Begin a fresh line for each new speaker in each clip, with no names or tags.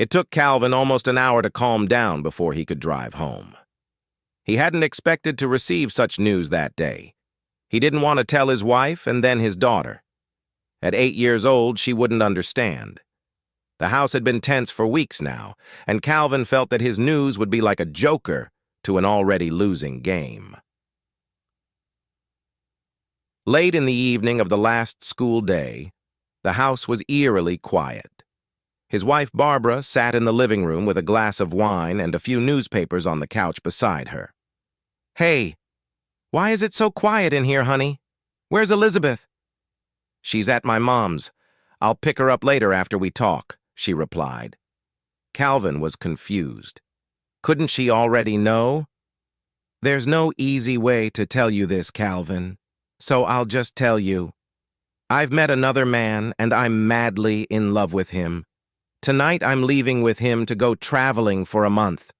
It took Calvin almost an hour to calm down before he could drive home. He hadn't expected to receive such news that day. He didn't want to tell his wife and then his daughter. At 8 years old, she wouldn't understand. The house had been tense for weeks now, and Calvin felt that his news would be like a joker to an already losing game. Late in the evening of the last school day, the house was eerily quiet. His wife Barbara sat in the living room with a glass of wine and a few newspapers on the couch beside her. "Hey, why is it so quiet in here, honey? Where's Elizabeth?" "She's at my mom's. I'll pick her up later after we talk," she replied. Calvin was confused. Couldn't she already know? "There's no easy way to tell you this, Calvin, so I'll just tell you. I've met another man, and I'm madly in love with him. Tonight I'm leaving with him to go traveling for a month.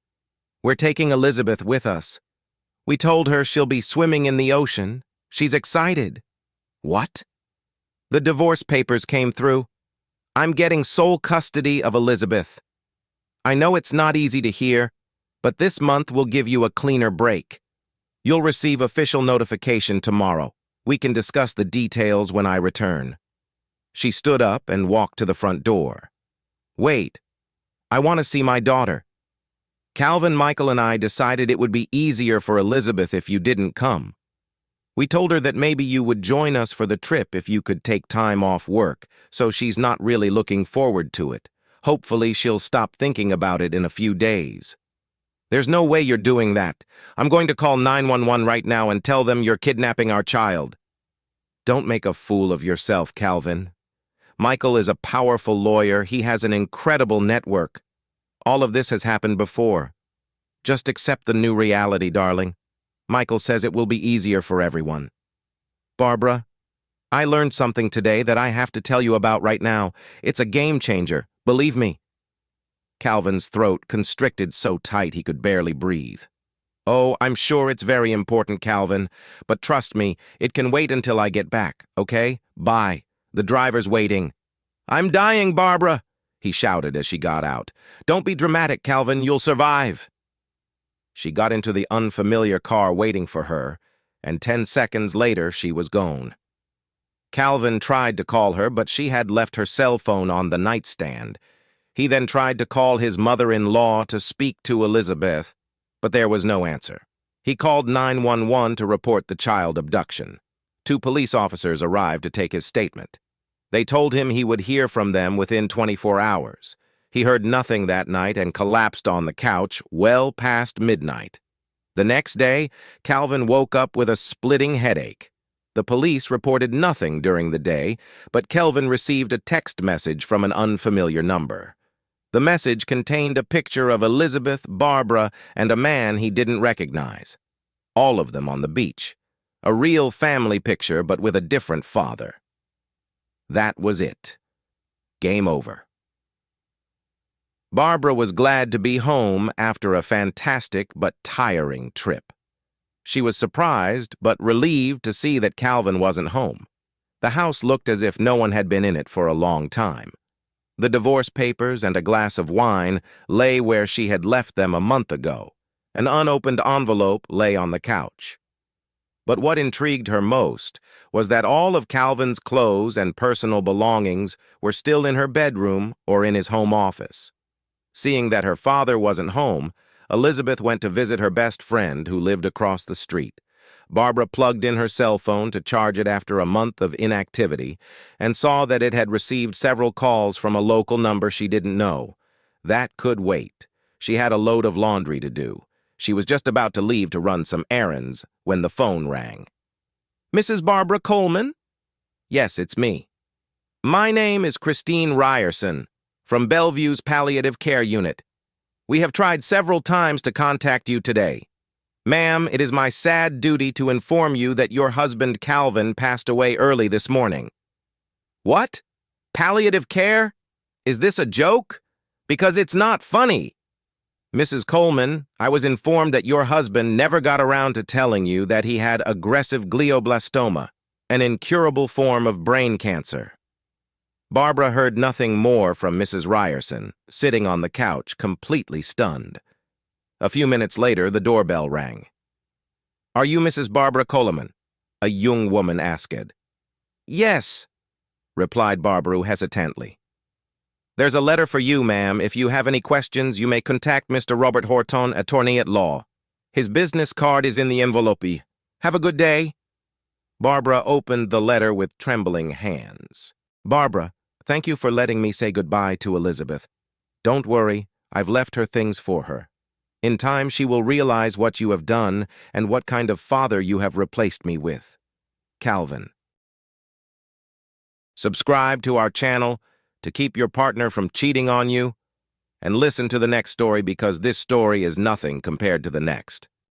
We're taking Elizabeth with us. We told her she'll be swimming in the ocean. She's excited." "What?" "The divorce papers came through. I'm getting sole custody of Elizabeth. I know it's not easy to hear, but this month will give you a cleaner break. You'll receive official notification tomorrow. We can discuss the details when I return." She stood up and walked to the front door. "Wait, I want to see my daughter. Calvin, Michael, and I decided it would be easier for Elizabeth if you didn't come. We told her that maybe you would join us for the trip if you could take time off work, so she's not really looking forward to it. Hopefully she'll stop thinking about it in a few days." "There's no way you're doing that. I'm going to call 911 right now and tell them you're kidnapping our child." "Don't make a fool of yourself, Calvin. Michael is a powerful lawyer. He has an incredible network. All of this has happened before. Just accept the new reality, darling. Michael says it will be easier for everyone." "Barbara, I learned something today that I have to tell you about right now. It's a game changer, believe me." Calvin's throat constricted so tight he could barely breathe. "Oh, I'm sure it's very important, Calvin, but trust me, it can wait until I get back, okay? Bye. The driver's waiting." "I'm dying, Barbara," he shouted as she got out. "Don't be dramatic, Calvin. You'll survive." She got into the unfamiliar car waiting for her, and 10 seconds later she was gone. Calvin tried to call her, but she had left her cell phone on the nightstand. He then tried to call his mother-in-law to speak to Elizabeth, but there was no answer. He called 911 to report the child abduction. 2 police officers arrived to take his statement. They told him he would hear from them within 24 hours. He heard nothing that night and collapsed on the couch well past midnight. The next day, Calvin woke up with a splitting headache. The police reported nothing during the day, but Calvin received a text message from an unfamiliar number. The message contained a picture of Elizabeth, Barbara, and a man he didn't recognize. All of them on the beach. A real family picture, but with a different father. That was it. Game over. Barbara was glad to be home after a fantastic but tiring trip. She was surprised but relieved to see that Calvin wasn't home. The house looked as if no one had been in it for a long time. The divorce papers and a glass of wine lay where she had left them a month ago. An unopened envelope lay on the couch. But what intrigued her most was that all of Calvin's clothes and personal belongings were still in her bedroom or in his home office. Seeing that her father wasn't home, Elizabeth went to visit her best friend who lived across the street. Barbara plugged in her cell phone to charge it after a month of inactivity and saw that it had received several calls from a local number she didn't know. That could wait. She had a load of laundry to do. She was just about to leave to run some errands when the phone rang. "Mrs. Barbara Coleman?" "Yes, it's me." "My name is Christine Ryerson, from Bellevue's Palliative Care Unit. We have tried several times to contact you today. Ma'am, it is my sad duty to inform you that your husband Calvin passed away early this morning." "What? Palliative care? Is this a joke? Because it's not funny." "Mrs. Coleman, I was informed that your husband never got around to telling you that he had aggressive glioblastoma, an incurable form of brain cancer." Barbara heard nothing more from Mrs. Ryerson, sitting on the couch, completely stunned. A few minutes later, the doorbell rang. "Are you Mrs. Barbara Coleman?" a young woman asked. "Yes," replied Barbara hesitantly. "There's a letter for you, ma'am. If you have any questions, you may contact Mr. Robert Horton, attorney at law. His business card is in the envelope. Have a good day." Barbara opened the letter with trembling hands. "Barbara, thank you for letting me say goodbye to Elizabeth. Don't worry, I've left her things for her. In time, she will realize what you have done and what kind of father you have replaced me with. Calvin." Subscribe to our channel to keep your partner from cheating on you, and listen to the next story because this story is nothing compared to the next.